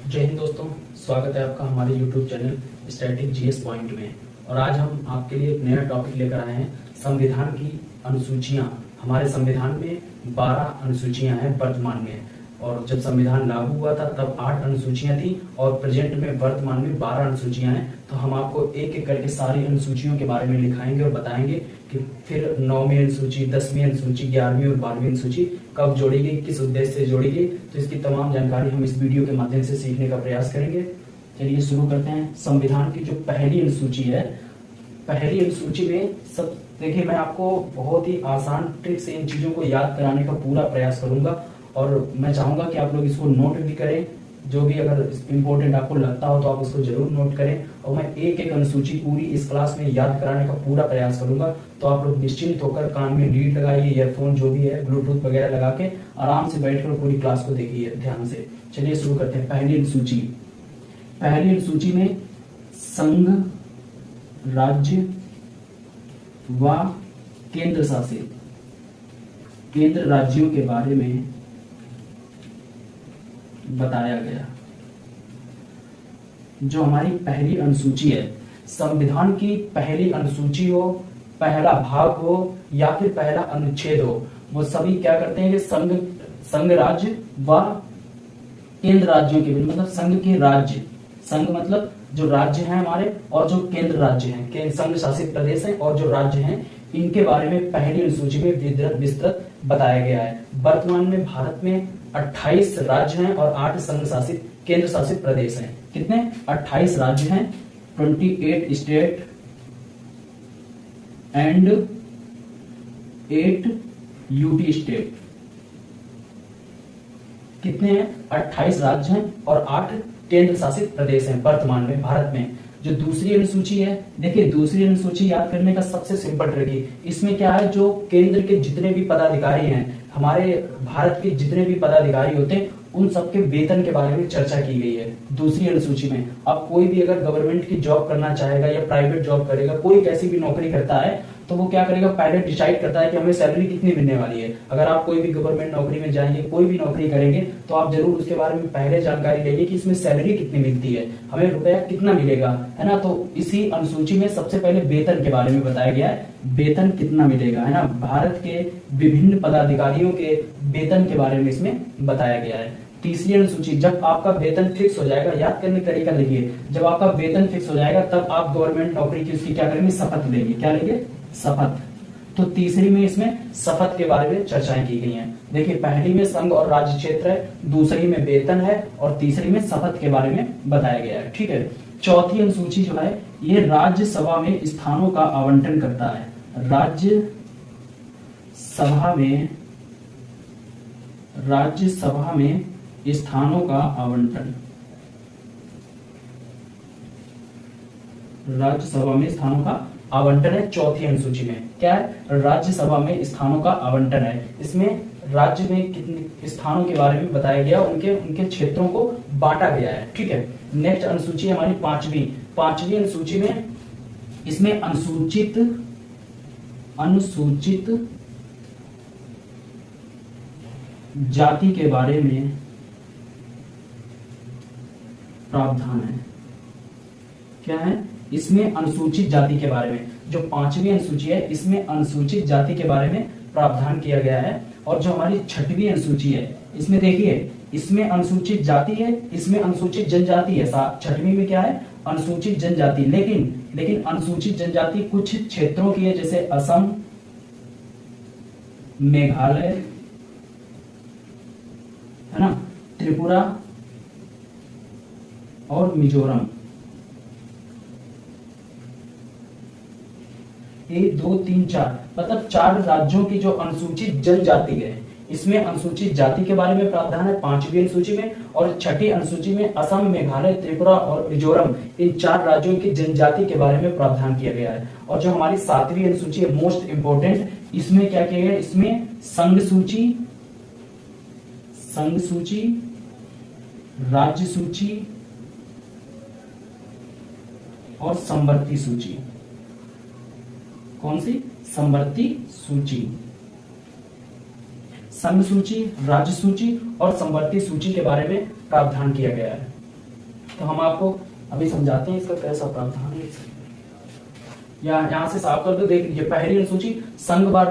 जय हिंद दोस्तों, स्वागत है आपका हमारे YouTube channel static GS point में। और आज हम आपके लिए एक नया टॉपिक लेकर आए हैं, संविधान की अनुसूचियां। हमारे संविधान में 12 अनुसूचियां हैं वर्तमान में, और जब संविधान लागू हुआ था तब 8 अनुसूचियां थी, और प्रेजेंट में वर्तमान में 12 अनुसूचियां हैं। तो हम आपको एक एक करके सारी अनुसूचियों के बारे में लिखाएंगे और बताएंगे कि फिर 9वीं अनुसूची, 10वीं अनुसूची, 11वीं और 12वीं अनुसूची कब जोड़ी गई, किस उद्देश्य से जोड़ी गई। तो इसकी तमाम जानकारी हम इस वीडियो के माध्यम से सीखने का प्रयास करेंगे। चलिए शुरू करते हैं। संविधान की जो पहली अनुसूची है, पहली अनुसूची में सब देखिए, मैं आपको बहुत ही आसान ट्रिक से इन चीजों को याद कराने का पूरा प्रयास करूंगा, और मैं चाहूंगा कि आप लोग इसको नोट भी करें। जो भी अगर इम्पोर्टेंट आपको लगता हो तो आप उसको जरूर नोट करें, और मैं एक एक अनुसूची पूरी इस क्लास में याद कराने का पूरा प्रयास करूंगा। तो आप लोग निश्चिंत होकर कान में लीड लगाइए, ईयरफोन जो भी है, ब्लूटूथ वगैरह लगा के आराम से बैठकर पूरी क्लास को देखिए ध्यान से। चलिए शुरू करते हैं। पहली अनुसूची, पहली अनुसूची में संघ, राज्य व केंद्र शासित केंद्र राज्यों के बारे में बताया गया। जो हमारी पहली अनुसूची है, संविधान की पहली अनुसूची हो, पहला भाग हो या फिर पहला अनुच्छेद हो, वो सभी क्या करते हैं कि संघ राज्य व केंद्र राज्यों के, मतलब संघ के राज्य, संघ मतलब जो राज्य हैं हमारे, और जो केंद्र राज्य हैं, संघ शासित प्रदेश हैं, और जो राज्य हैं, इनके बारे में पहली अनुसूची में विस्तृत बताया गया है। वर्तमान में भारत में 28 राज्य हैं और 8 संघ शासित केंद्र शासित प्रदेश हैं। कितने? 28 राज्य हैं, 28 स्टेट एंड 8 यूटी स्टेट। कितने हैं? 28 राज्य हैं और 8 केंद्र शासित प्रदेश हैं वर्तमान में भारत में। जो दूसरी अनुसूची है, देखिए दूसरी अनुसूची याद करने का सबसे सिंपल ट्रिक, इसमें क्या है, जो केंद्र के जितने भी पदाधिकारी हैं, हमारे भारत के जितने भी पदाधिकारी होते हैं, उन सबके वेतन के बारे में चर्चा की गई है दूसरी अनुसूची में। अब कोई भी अगर गवर्नमेंट की जॉब करना चाहेगा या प्राइवेट जॉब करेगा, कोई कैसी भी नौकरी करता है, तो वो क्या करेगा, पहले डिसाइड करता है कि हमें सैलरी कितनी मिलने वाली है। अगर आप कोई भी गवर्नमेंट नौकरी में जाएंगे, कोई भी नौकरी करेंगे, तो आप जरूर उसके बारे में पहले जानकारी लेंगे कि इसमें सैलरी कितनी मिलती है, हमें रुपया कितना मिलेगा, है ना। तो इसी अनुसूची में सबसे पहले वेतन के बारे में बताया गया है, वेतन कितना मिलेगा, है ना। भारत के विभिन्न पदाधिकारियों के वेतन के बारे में इसमें बताया गया है। तीसरी अनुसूची, जब आपका वेतन फिक्स हो जाएगा, याद करने का तरीका देखिए, जब आपका वेतन फिक्स हो जाएगा तब आप गवर्नमेंट नौकरी की उसकी क्या करेंगे, शपथ लेंगे। क्या लेंगे? शपथ। तो तीसरी में इसमें शपथ के बारे में चर्चाएं की गई हैं। देखिए पहली में संघ और राज्य क्षेत्र है, दूसरी में वेतन है, और तीसरी में शपथ के बारे में बताया गया है। ठीक है। चौथी अनुसूची जो है, ये राज्यसभा में स्थानों का आवंटन करता है। राज्यसभा में स्थानों का आवंटन, राज्यसभा में स्थानों का आवंटन है। चौथी अनुसूची में क्या है, राज्यसभा में स्थानों का आवंटन है। इसमें राज्य में कितने स्थानों के बारे में बताया गया, उनके क्षेत्रों को बांटा गया है। ठीक है। नेक्स्ट अनुसूची हमारी पांचवी अनुसूची में, इसमें अनुसूचित जाति के बारे में प्रावधान है। क्या है? इसमें अनुसूचित जाति के बारे में, जो पांचवी अनुसूची है, इसमें अनुसूचित जाति के बारे में प्रावधान किया गया है। और जो हमारी छठवीं अनुसूची है, इसमें देखिए, इसमें अनुसूचित जाति है, इसमें अनुसूचित जनजाति है। छठवीं में क्या है? अनुसूचित जनजाति। लेकिन अनुसूचित जनजाति कुछ क्षेत्रों की है, जैसे असम, मेघालय, है ना, त्रिपुरा और मिजोरम। 1 2 3 4, मतलब 4 राज्यों की जो अनुसूचित जनजाति है, इसमें अनुसूचित जाति के बारे में प्रावधान है पांचवी अनुसूची में। और छठी अनुसूची में असम, मेघालय, त्रिपुरा और मिजोरम, इन 4 राज्यों की जनजाति के बारे में प्रावधान किया गया है। और जो हमारी 7वीं अनुसूची है, मोस्ट इंपोर्टेंट, इसमें क्या किया गया, इसमें संघ सूची, राज्य सूची और समवर्ती सूची। कौन सी? समवर्ती सूची। संघ सूची, राज्य सूची और समवर्ती सूची के बारे में प्रावधान किया गया है। तो हम आपको अभी समझाते हैं इसका कैसा प्रावधान है। यहाँ से साफ कर दो, देख लीजिए। पहली अनुसूची संघवार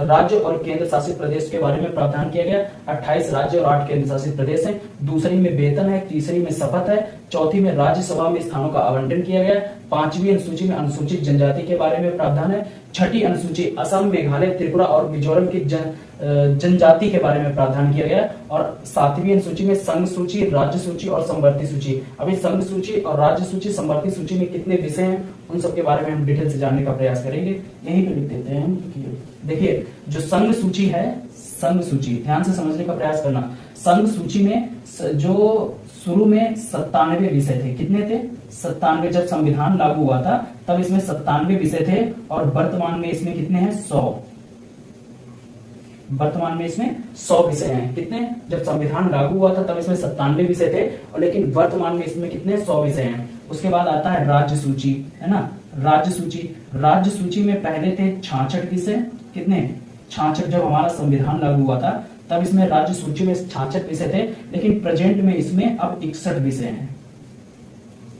राज्य और केंद्र शासित प्रदेश के बारे में प्रावधान किया गया। 28 राज्य और 8 केंद्र शासित प्रदेश हैं। दूसरी में वेतन है, तीसरी में शपथ है, चौथी में राज्यसभा में स्थानों का आवंटन किया गया। पांचवी अनुसूची में अनुसूचित जनजाति के बारे में प्रावधान है। छठी अनुसूची असम, मेघालय, त्रिपुरा और मिजोरम की जनजाति के बारे में प्रावधान किया गया। और सातवीं अनुसूची में संघ सूची, राज्य सूची और संवर्ती सूची। अभी संघ सूची और राज्य सूची, संवर्ती सूची में कितने विषय हैं उन सब के बारे में हम डिटेल से जानने का प्रयास करेंगे। यही पे लिख देते हैं। देखिए जो संघ सूची है, संघ सूची ध्यान से समझने का प्रयास करना। संघ सूची में जो शुरू में 97 विषय थे, कितने थे? 97। जब संविधान लागू हुआ था तब इसमें 97 विषय थे और वर्तमान में इसमें कितने हैं? 100। वर्तमान में इसमें 100 विषय हैं। कितने? जब संविधान लागू हुआ था तब इसमें 97 विषय थे और लेकिन वर्तमान में इसमें कितने? 100 विषय हैं। उसके बाद आता है राज्य सूची, है ना। राज्य सूची, राज्य सूची में पहले थे 66 विषय। कितने? 66। जब हमारा संविधान लागू हुआ था तब इसमें राज्य सूची में 66 विषय थे, लेकिन प्रेजेंट में इसमें अब 61 विषय हैं।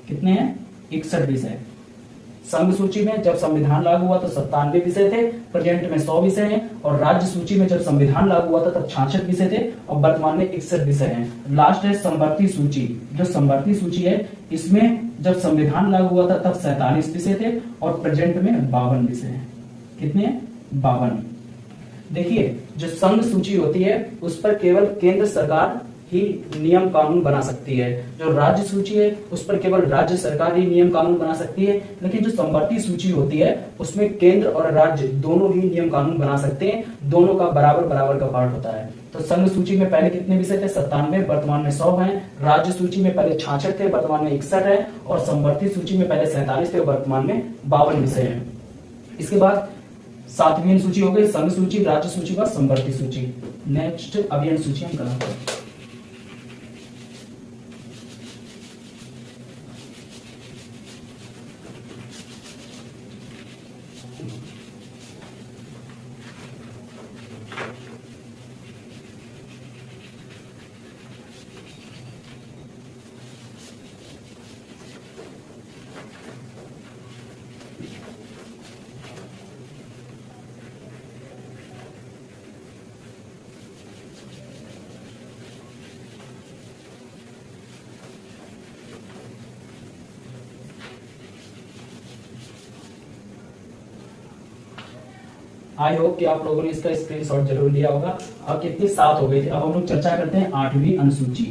कितने हैं? 61 विषय। संघ सूची में जब संविधान लागू हुआ तो 97 विषय थे, प्रेजेंट में 100 विषय हैं। और राज्य सूची में जब संविधान लागू हुआ था तब 66 विषय थे और वर्तमान में 61 विषय हैं। लास्ट है संवर्ती सूची। जो संवर्ती सूची है इसमें जब संविधान लागू हुआ था तब 47 विषय थे और प्रेजेंट में 52 विषय हैं। कितने? 52। देखिए जो संघ सूची होती है उस पर केवल केंद्र सरकार ही नियम कानून बना सकती है। जो राज्य सूची है उस पर केवल राज्य सरकार ही नियम कानून बना सकती है। लेकिन जो संवर्ती सूची होती है उसमें केंद्र और राज्य दोनों ही नियम कानून बना सकते हैं। दोनों का बराबर बराबर का पार्ट होता है। तो संघ सूची में पहले कितने विषय थे? 97, वर्तमान में 100 हैं। राज्य सूची में पहले 66 थे, वर्तमान में 61 है। और संवर्ती सूची में पहले 47 थे, वर्तमान में 52 विषय हैं। इसके बाद सातवीं सूची हो गई संघ सूची, राज्य सूची और संवर्ती सूची। नेक्स्ट अभियान सूची हम कराते हैं। आई होप कि आप लोगों ने इसका स्क्रीनशॉट जरूर लिया होगा। अब कितनी 7 हो गई थी। अब हम लोग चर्चा करते हैं 8वीं अनुसूची।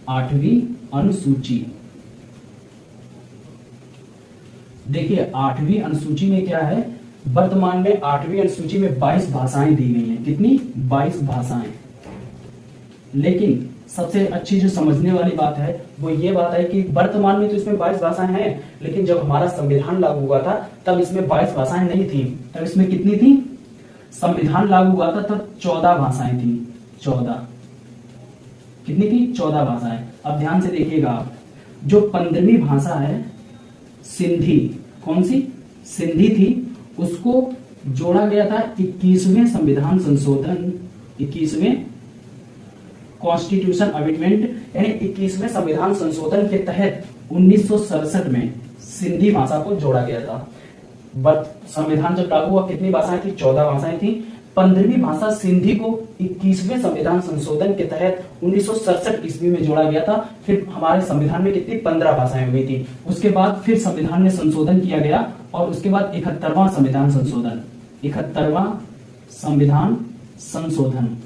8वीं अनुसूची, देखिए 8वीं अनुसूची में क्या है? वर्तमान में 8वीं अनुसूची में 22 भाषाएं दी गई हैं। कितनी? 22 भाषाएं। लेकिन सबसे अच्छी जो समझने वाली बात है वो ये बात है कि वर्तमान में तो इसमें 22 भाषाएं हैं, लेकिन जब हमारा संविधान लागू हुआ था तब इसमें 22 भाषाएं नहीं थी। तब इसमें कितनी थी? संविधान लागू हुआ था तब 14 भाषाएं थी। 14। कितनी थी? 14 भाषाएं। अब ध्यान से देखिएगा आप, जो 15वीं भाषा है सिंधी, कौन सी? सिंधी थी, उसको जोड़ा गया था 21वें संविधान संशोधन, 21वें कॉन्स्टिट्यूशन अमेंडमेंट यानी 21वें संविधान संशोधन के तहत 1967 में सिंधी भाषा को जोड़ा गया था। संविधान जब लागू हुआ कितनी भाषाएं थी? 14 भाषाएं थी। 15वीं भाषा सिंधी को 21वें संविधान संशोधन के तहत 1967 ईस्वी में जोड़ा गया था। फिर हमारे संविधान में कितनी? 15 भाषाएं हुई थी। उसके बाद फिर संविधान में संशोधन किया गया और उसके बाद 71वां संविधान संशोधन, 71वां संविधान संशोधन।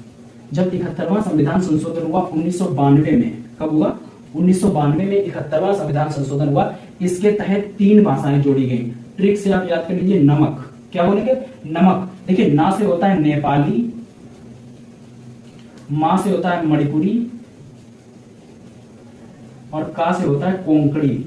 जब 71वां संविधान संशोधन हुआ 1992 में, कब हुआ? 1992 में 71वां संविधान संशोधन हुआ। इसके तहत 3 भाषाएं जोड़ी गई। ट्रिक से आप याद कर लीजिए, नमक। क्या बोलेंगे? नमक। देखिए ना से होता है नेपाली, मा से होता है मणिपुरी और का से होता है कोंकणी।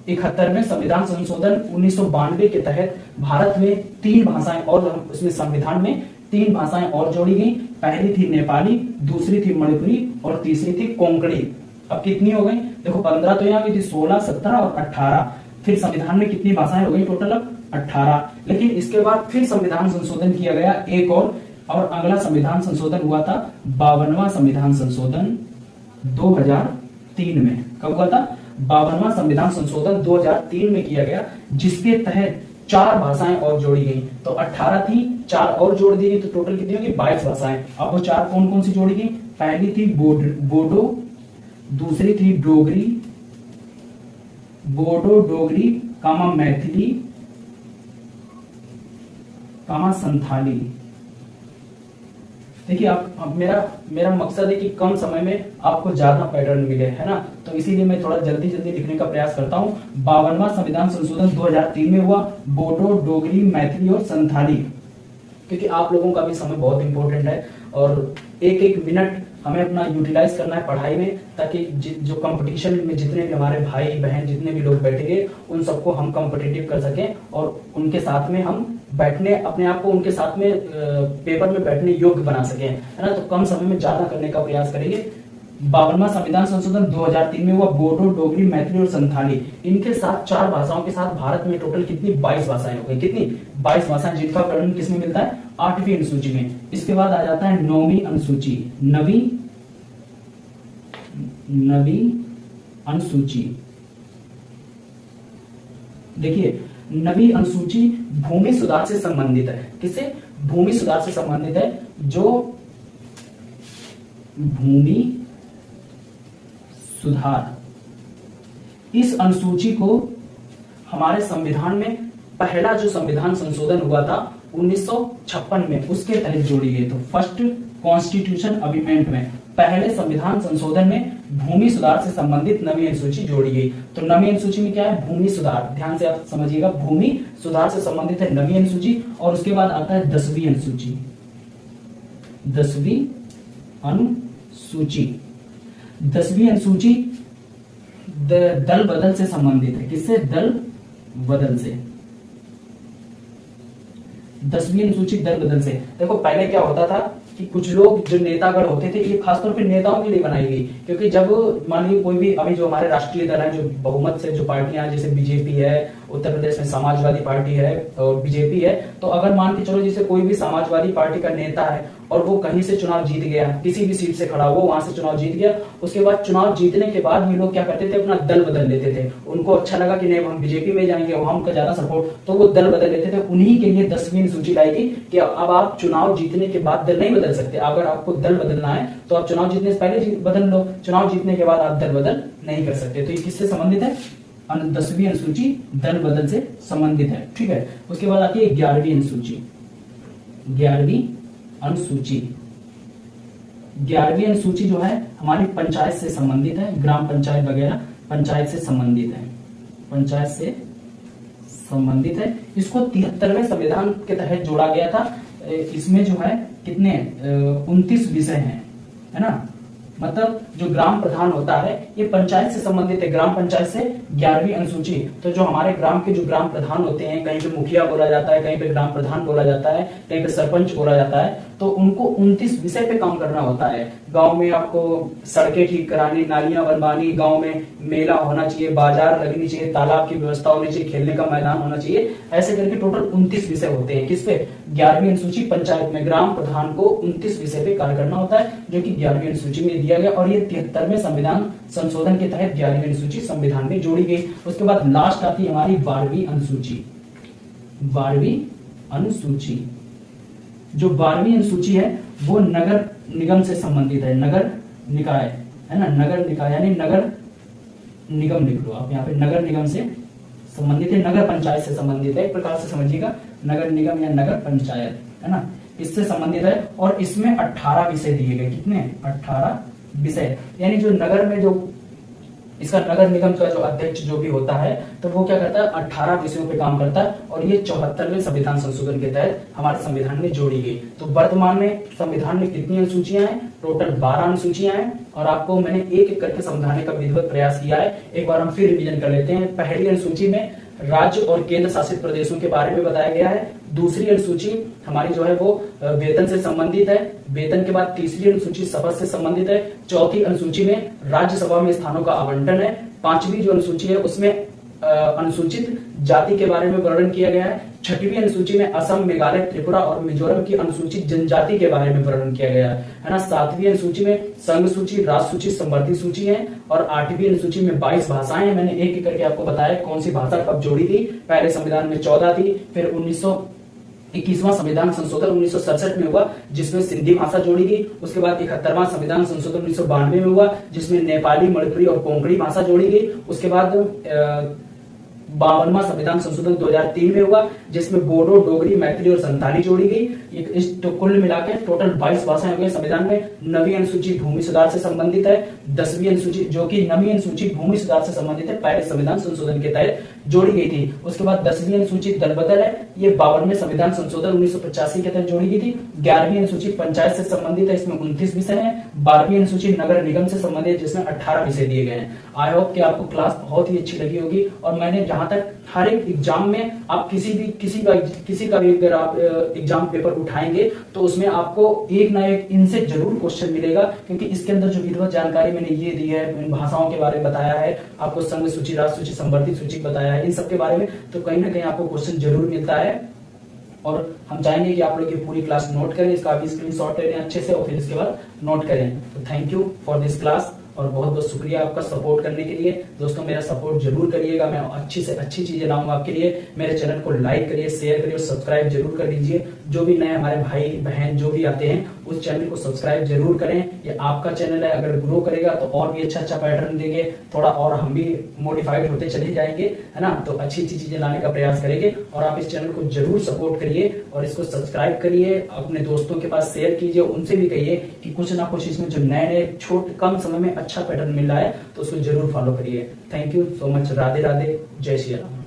71वें संविधान संशोधन 1992 के तहत भारत में 3 भाषाएं और, उसमें संविधान में 3 भाषाएं और जोड़ी गई। पहली थी नेपाली, दूसरी थी मणिपुरी और तीसरी थी कोंकणी। अब कितनी हो गई? देखो 15 तो यहाँ की थी, 16, 17 और 18। फिर संविधान में कितनी भाषाएं हो गई टोटल? अब 18। लेकिन इसके बाद फिर संविधान संशोधन किया गया एक और और अगला संविधान संशोधन हुआ था 52वां संविधान संशोधन 2003 में। कब हुआ था? 52वां संविधान संशोधन 2003 में किया गया, जिसके तहत 4 भाषाएं और जोड़ी गई। तो 18 थी, 4 और जोड़ दी गई, तो टोटल कितनी होगी? 22 भाषाएं। अब वो 4 कौन कौन सी जोड़ी गई? पहली थी बोडो, दूसरी थी बोडो डोगरी कामा मैथिली कामा संथाली। देखिए अब मेरा मकसद है कि कम समय में आपको ज्यादा पैटर्न मिले, है ना, तो इसीलिए मैं थोड़ा जल्दी लिखने का प्रयास करता हूँ। 52वां संविधान संशोधन 2003 में हुआ, बोडो डोगरी मैथिली और संथाली, क्योंकि आप लोगों का भी समय बहुत इंपॉर्टेंट है और एक एक मिनट हमें अपना यूटिलाइज करना है पढ़ाई में, ताकि जो कंपटीशन में जितने भी हमारे भाई बहन जितने भी लोग बैठेंगे उन सबको हम कॉम्पिटिटिव कर सकें और उनके साथ में हम बैठने अपने आप को उनके साथ में पेपर में बैठने योग्य बना सकें, है ना। तो कम समय में ज्यादा करने का प्रयास करेंगे। 52वां संविधान संशोधन 2003 में हुआ, बोडो डोगरी मैथिली और संथाली, इनके साथ 4 भाषाओं के साथ भारत में टोटल कितनी 22 भाषाएं हो गई। कितनी? 22 भाषाएं, जिनका वर्णन किसमें मिलता है? 8वीं अनुसूची में। इसके बाद आ जाता है 9वीं अनुसूची, नवी अनुसूची। देखिए नवी अनुसूची भूमि सुधार से संबंधित है। किससे? भूमि सुधार से संबंधित है। जो भूमि सुधार, इस अनुसूची को हमारे संविधान में पहला जो संविधान संशोधन हुआ था 1956 में, उसके तहत जोड़ी गई। तो फर्स्ट कॉन्स्टिट्यूशन अमेंडमेंट में, पहले संविधान संशोधन में भूमि सुधार से संबंधित नवी अनुसूची जोड़ी गई। तो नवी अनुसूची में क्या है? भूमि सुधार। ध्यान से आप समझिएगा, भूमि सुधार से संबंधित है नवी अनुसूची। और उसके बाद आता है 10वीं अनुसूची। 10वीं अनुसूची 10वीं अनुसूची दल बदल से संबंधित है। किससे? दल बदल से। 10वीं अनुसूची दल बदल से। देखो पहले क्या होता था कि कुछ लोग जो नेतागण होते थे, ये खासतौर पे नेताओं के लिए बनाई गई, क्योंकि जब मान लीजिए कोई भी अभी जो हमारे राष्ट्रीय दल है, जो बहुमत से जो पार्टियां जैसे बीजेपी है, उत्तर प्रदेश में समाजवादी पार्टी है और बीजेपी है, तो अगर मान के चलो जैसे कोई भी समाजवादी पार्टी का नेता है और वो कहीं से चुनाव जीत गया, किसी भी सीट से खड़ा हुआ, वहां से चुनाव जीत गया, उसके बाद चुनाव जीतने के बाद भी लोग क्या करते थे? अपना दल बदल लेते थे। उनको अच्छा लगा कि नहीं हम बीजेपी में जाएंगे, हमका ज्यादा सपोर्ट, तो वो दल बदल लेते थे। उन्हीं के लिए 10वीं अनुसूची लाई गई कि अब आप चुनाव जीतने के बाद दल नहीं बदल सकते। अगर आपको दल बदलना है तो आप चुनाव जीतने से पहले बदल लो, चुनाव जीतने के बाद आप दल बदल नहीं कर सकते। तो ये किससे संबंधित है? 10वीं अनुसूची दल बदल से संबंधित है। ठीक है, उसके बाद आती है 11वीं अनुसूची। 11वीं अनुसूची 11वीं अनुसूची जो है हमारी पंचायत से संबंधित है, ग्राम पंचायत वगैरह पंचायत से संबंधित है, पंचायत से संबंधित है। इसको 73वें संविधान के तहत जोड़ा गया था। इसमें जो है कितने 29 विषय हैं, है ना। मतलब जो ग्राम प्रधान होता है ये पंचायत से संबंधित है, ग्राम पंचायत से 11वीं अनुसूची। तो जो हमारे ग्राम के जो ग्राम प्रधान होते हैं, कहीं पे मुखिया बोला जाता है, कहीं पे ग्राम प्रधान बोला जाता है, कहीं पे सरपंच बोला जाता है, तो उनको 29 विषय पे काम करना होता है। गांव में आपको सड़कें ठीक करानी, नालियां बनवानी, गांव में मेला होना चाहिए, बाजार लगनी चाहिए, तालाब की व्यवस्था होनी चाहिए, खेलने का मैदान होना चाहिए, ऐसे करके टोटल 29 विषय होते हैं। किस पे? 11वीं अनुसूची पंचायत में ग्राम प्रधान को 29 विषय पे कार्य करना होता है, जो कि 11वीं अनुसूची में दिया गया। और ये 73वें संविधान संशोधन के तहत 11वीं अनुसूची संविधान में जोड़ी गई। उसके बाद लास्ट आती है हमारी 12वीं अनुसूची। 12वीं अनुसूची जो 12वीं अनुसूची है वो नगर निगम से संबंधित है, नगर निकाय, है ना, नगर निकाय यानी नगर निगम लिख लो आप यहाँ पे, नगर निगम से संबंधित है, नगर पंचायत से संबंधित है, एक प्रकार से समझिएगा, नगर निगम या नगर पंचायत, है ना, इससे संबंधित है। और इसमें 18 विषय दिए गए। कितने? 18 विषय। यानी जो नगर में जो इसका नगर निगम का जो अध्यक्ष जो भी होता है, तो वो क्या करता है? 18 विषयों पे काम करता है। और ये 74वें संविधान संशोधन के तहत हमारे संविधान में जोड़ी गई। तो वर्तमान में संविधान में कितनी अनुसूचियां हैं? टोटल 12 अनुसूचियां हैं। और आपको मैंने एक एक करके समझाने का विधिवत प्रयास किया है। एक बार हम फिर रिवीजन कर लेते हैं। पहली अनुसूची में राज्य और केंद्र शासित प्रदेशों के बारे में बताया गया है। दूसरी अनुसूची हमारी जो है वो वेतन से संबंधित है। वेतन के बाद तीसरी अनुसूची शपथ से संबंधित है। चौथी अनुसूची में राज्यसभा में स्थानों का आवंटन है। 5वीं जो अनुसूची है उसमें अनुसूचित जाति के बारे में वर्णन किया गया है। 6वीं अनुसूची में असम, मेघालय, त्रिपुरा और मिजोरम की अनुसूचित जनजाति के बारे में वर्णन किया गया है ना। 7वीं अनुसूची में संघ सूची, राष्ट्र सूची, संवर्ती सूची है। और 8वीं अनुसूची में 22 भाषाएं हैं। मैंने एक एक करके आपको बताया कौन सी भाषा कब जोड़ी थी। पहले संविधान में 14 थी, फिर 21वां संविधान संशोधन 1967 में हुआ जिसमें सिंधी भाषा जोड़ी गई। उसके बाद 71वां संविधान संशोधन 1992 में हुआ जिसमें नेपाली, मणिपुरी और कोंकणी भाषा जोड़ी गई। उसके बाद 52वां संविधान संशोधन 2003 में हुआ जिसमें बोडो, डोगरी, मैथिली और संताली जोड़ी गई। इस तो कुल मिलाकर टोटल 22 भाषाएं हो गई संविधान में। 9वीं अनुसूची भूमि सुधार से संबंधित है। 10वीं अनुसूची जो कि 9वीं अनुसूची भूमि सुधार से संबंधित है, पहले संविधान संशोधन के तहत जोड़ी गई थी। उसके बाद 10वीं अनुसूची दल बदल है, ये 52वें संविधान संशोधन 1985 के तहत जोड़ी गई थी। 11वीं अनुसूची पंचायत से संबंधित है, इसमें 29 विषय है। 12वीं अनुसूची नगर निगम से संबंधित जिसमें 18 विषय दिए गए हैं। आई होप कि आपको क्लास बहुत ही अच्छी लगी होगी। और मैंने जहां तक हर एक एग्जाम में आप किसी का भी अगर आप एग्जाम पेपर उठाएंगे तो उसमें आपको एक ना एक इनसे जरूर क्वेश्चन मिलेगा, क्योंकि इसके अंदर जो विधिवत जानकारी मैंने ये दी है, इन भाषाओं के बारे में बताया है, आपको संघ सूची, राष्ट्र सूची, संवर्ती सूची बताया है, इन सब के बारे में तो कहीं ना कहीं आपको क्वेश्चन जरूर मिलता है। और हम चाहेंगे कि आप लोग ये पूरी क्लास नोट करें, इसका भी स्क्रीनशॉट ले लें अच्छे से और फिर इसके बाद नोट करें। तो thank you for this class और बहुत बहुत शुक्रिया आपका सपोर्ट करने के लिए। दोस्तों मेरा सपोर्ट जरूर करिएगा, मैं अच्छी से अच्छी चीजें लाऊंगा आपके लिए। मेरे चैनल को लाइक करिए, शेयर करिए और सब्सक्राइब जरूर कर दीजिए। जो भी नए हमारे भाई बहन जो भी आते हैं उस चैनल को सब्सक्राइब जरूर करें। ये आपका चैनल है, अगर ग्रो करेगा तो और भी अच्छा पैटर्न देंगे, थोड़ा और हम भी मोडिफाइड होते चले जाएंगे, है ना। तो अच्छी अच्छी चीजें लाने का प्रयास करेंगे और आप इस चैनल को जरूर सपोर्ट करिए और इसको सब्सक्राइब करिए, अपने दोस्तों के पास शेयर कीजिए, उनसे भी कहिए कि कुछ ना कुछ इसमें जो नए नए कम समय में अच्छा पैटर्न मिल रहा है तो उसको जरूर फॉलो करिए। Thank you so much. Radhe Radhe, जय श्री राम।